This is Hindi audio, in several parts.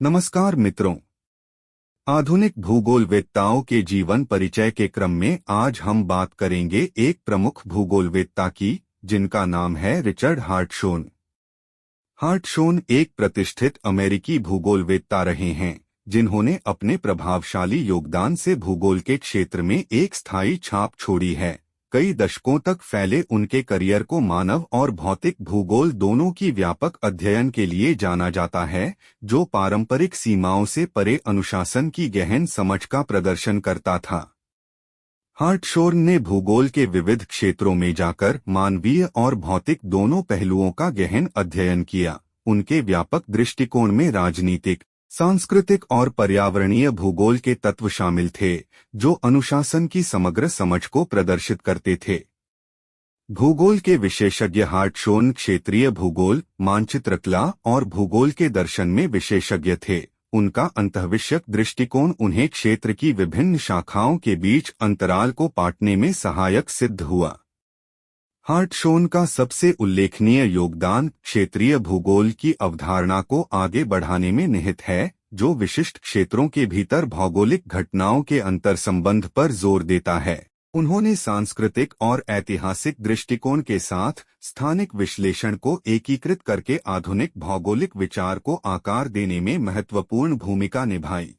नमस्कार मित्रों। आधुनिक भूगोलवेत्ताओं के जीवन परिचय के क्रम में आज हम बात करेंगे एक प्रमुख भूगोलवेत्ता की, जिनका नाम है रिचर्ड हार्टशोन। हार्टशोन एक प्रतिष्ठित अमेरिकी भूगोलवेत्ता रहे हैं, जिन्होंने अपने प्रभावशाली योगदान से भूगोल के क्षेत्र में एक स्थायी छाप छोड़ी है। कई दशकों तक फैले उनके करियर को मानव और भौतिक भूगोल दोनों की व्यापक अध्ययन के लिए जाना जाता है, जो पारंपरिक सीमाओं से परे अनुशासन की गहन समझ का प्रदर्शन करता था। हार्टशोन ने भूगोल के विविध क्षेत्रों में जाकर मानवीय और भौतिक दोनों पहलुओं का गहन अध्ययन किया। उनके व्यापक दृष्टिकोण में राजनीतिक, सांस्कृतिक और पर्यावरणीय भूगोल के तत्व शामिल थे, जो अनुशासन की समग्र समझ को प्रदर्शित करते थे। भूगोल के विशेषज्ञ हार्टशोन क्षेत्रीय भूगोल, मानचित्रकला और भूगोल के दर्शन में विशेषज्ञ थे। उनका अंतःविषयक दृष्टिकोण उन्हें क्षेत्र की विभिन्न शाखाओं के बीच अंतराल को पाटने में सहायक सिद्ध हुआ। हार्टशोन का सबसे उल्लेखनीय योगदान क्षेत्रीय भूगोल की अवधारणा को आगे बढ़ाने में निहित है, जो विशिष्ट क्षेत्रों के भीतर भौगोलिक घटनाओं के अंतर्संबंध पर जोर देता है। उन्होंने सांस्कृतिक और ऐतिहासिक दृष्टिकोण के साथ स्थानिक विश्लेषण को एकीकृत करके आधुनिक भौगोलिक विचार को आकार देने में महत्वपूर्ण भूमिका निभाई।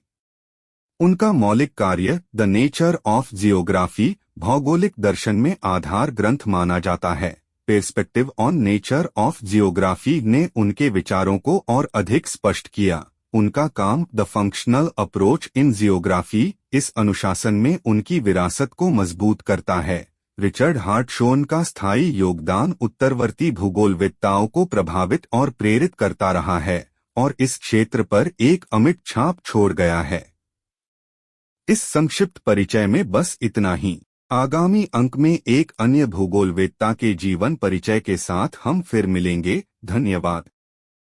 उनका मौलिक कार्य द नेचर ऑफ जियोग्राफी भौगोलिक दर्शन में आधार ग्रंथ माना जाता है। Perspective on nature of geography ने उनके विचारों को और अधिक स्पष्ट किया। उनका काम the functional approach in geography इस अनुशासन में उनकी विरासत को मजबूत करता है। रिचर्ड हार्टशोन का स्थायी योगदान उत्तरवर्ती भूगोलवेत्ताओं को प्रभावित और प्रेरित करता रहा है और इस क्षेत्र पर एक अमिट छाप छोड़ गया है। इस संक्षिप्त परिचय में बस इतना ही। आगामी अंक में एक अन्य भूगोलवेत्ता के जीवन परिचय के साथ हम फिर मिलेंगे। धन्यवाद।